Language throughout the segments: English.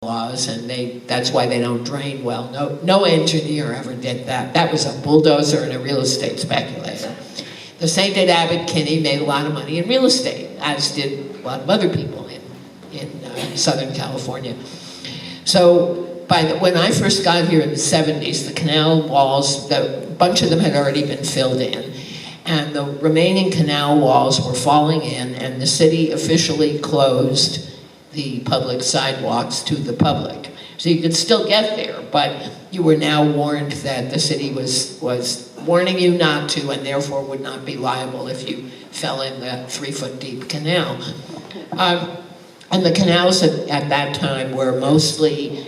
laws, and that's why they don't drain well. No engineer ever did that. That was a bulldozer and a real estate speculator. The St. Abbot Kinney made a lot of money in real estate, as did a lot of other people in Southern California. So when I first got here in the 70s, the canal walls, a bunch of them had already been filled in, and the remaining canal walls were falling in, and the city officially closed the public sidewalks to the public. So you could still get there, but you were now warned that the city was warning you not to, and therefore would not be liable if you fell in the 3-foot deep canal. And the canals at that time were mostly,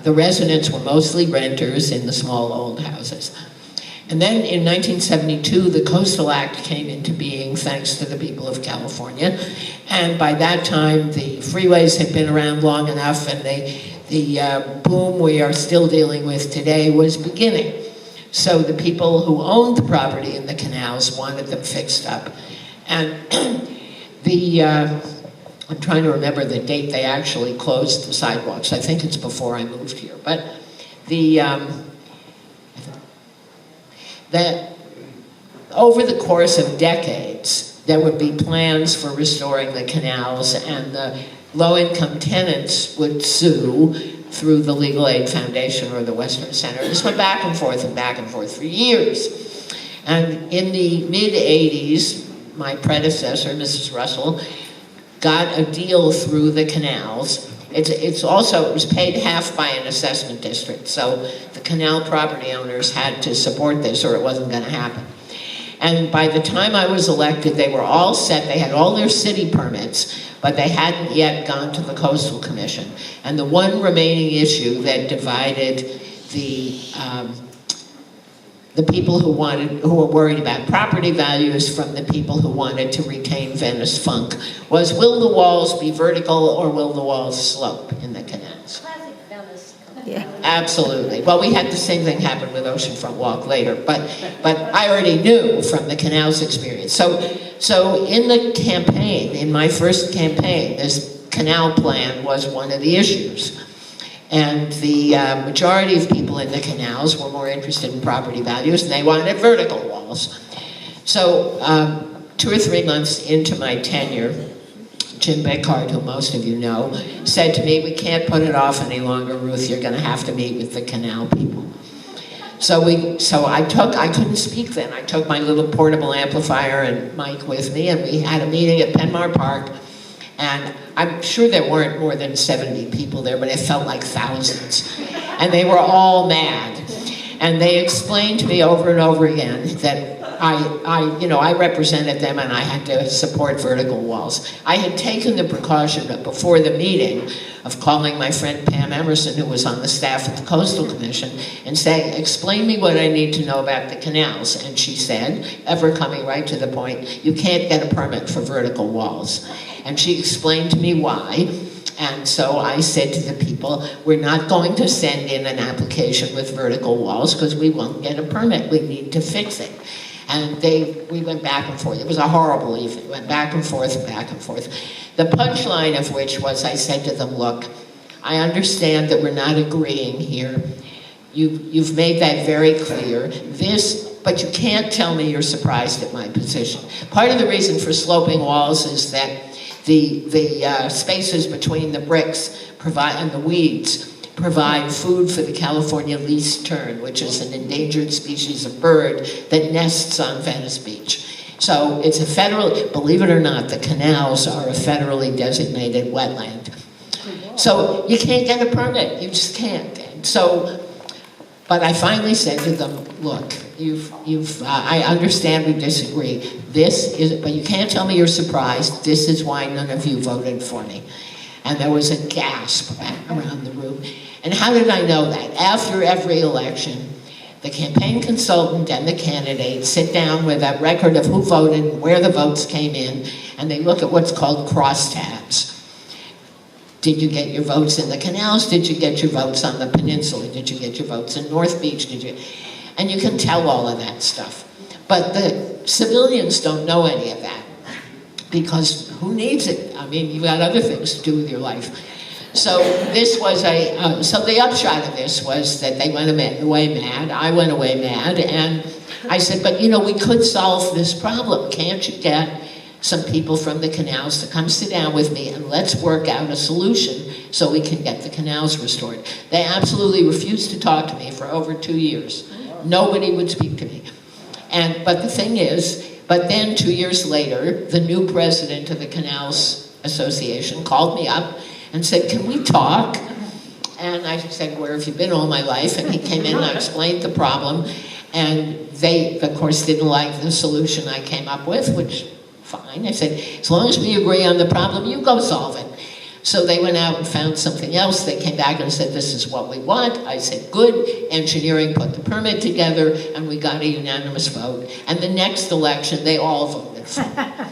the residents were mostly renters in the small old houses. And then in 1972, the Coastal Act came into being thanks to the people of California. And by that time, the freeways had been around long enough, and the boom we are still dealing with today was beginning. So the people who owned the property in the canals wanted them fixed up. And I'm trying to remember the date they actually closed the sidewalks. I think it's before I moved here. But over the course of decades, there would be plans for restoring the canals, and the low-income tenants would sue through the Legal Aid Foundation or the Western Center. This went back and forth for years. And in the mid-'80s, my predecessor, Mrs. Russell, got a deal through the canals. It was paid half by an assessment district, so the canal property owners had to support this or it wasn't going to happen. And by the time I was elected, they were all set. They had all their city permits, but they hadn't yet gone to the Coastal Commission. And the one remaining issue that divided the people who were worried about property values from the people who wanted to retain Venice funk was, will the walls be vertical or will the walls slope in the canals? Classic Venice. Yeah. Absolutely. Well, we had the same thing happen with Oceanfront Walk later, but I already knew from the canals experience. So in the campaign, in my first campaign, this canal plan was one of the issues. And the majority of people in the canals were more interested in property values, and they wanted vertical walls. So 2 or 3 months into my tenure, Jim Beckhardt, who most of you know, said to me, we can't put it off any longer, Ruth, you're going to have to meet with the canal people. So I couldn't speak then. I took my little portable amplifier and mic with me, and we had a meeting at Penmar Park. And I'm sure there weren't more than 70 people there, but it felt like thousands. And they were all mad. And they explained to me over and over again that I represented them and I had to support vertical walls. I had taken the precaution before the meeting of calling my friend Pam Emerson, who was on the staff at the Coastal Commission, and saying, explain me what I need to know about the canals. And she said, ever coming right to the point, you can't get a permit for vertical walls. And she explained to me why. And so I said to the people, we're not going to send in an application with vertical walls because we won't get a permit. We need to fix it. And we went back and forth. It was a horrible evening. Went back and forth and back and forth. The punchline of which was, I said to them, look, I understand that we're not agreeing here. You've made that very clear. But you can't tell me you're surprised at my position. Part of the reason for sloping walls is that the spaces between the bricks and the weeds provide food for the California least tern, which is an endangered species of bird that nests on Venice Beach. So it's believe it or not, the canals are a federally designated wetland. So you can't get a permit, you just can't. But I finally said to them, look, I understand we disagree. But you can't tell me you're surprised. This is why none of you voted for me. And there was a gasp around the room. And how did I know that? After every election, the campaign consultant and the candidate sit down with a record of who voted and where the votes came in, and they look at what's called crosstabs. Did you get your votes in the canals? Did you get your votes on the peninsula? Did you get your votes in North Beach? And you can tell all of that stuff. But the civilians don't know any of that because who needs it? I mean, you've got other things to do with your life. So this was so the upshot of this was that they went away mad, I went away mad, and I said, but we could solve this problem. Can't you get some people from the canals to come sit down with me and let's work out a solution so we can get the canals restored? They absolutely refused to talk to me for over 2 years. Nobody would speak to me. But the thing is, but then 2 years later, the new president of the Canals Association called me up and said, can we talk? And I said, where have you been all my life? And he came in and I explained the problem. And they, of course, didn't like the solution I came up with, which, fine. I said, as long as we agree on the problem, you go solve it. So they went out and found something else. They came back and said, this is what we want. I said, good. Engineering put the permit together, and we got a unanimous vote. And the next election, they all voted for it.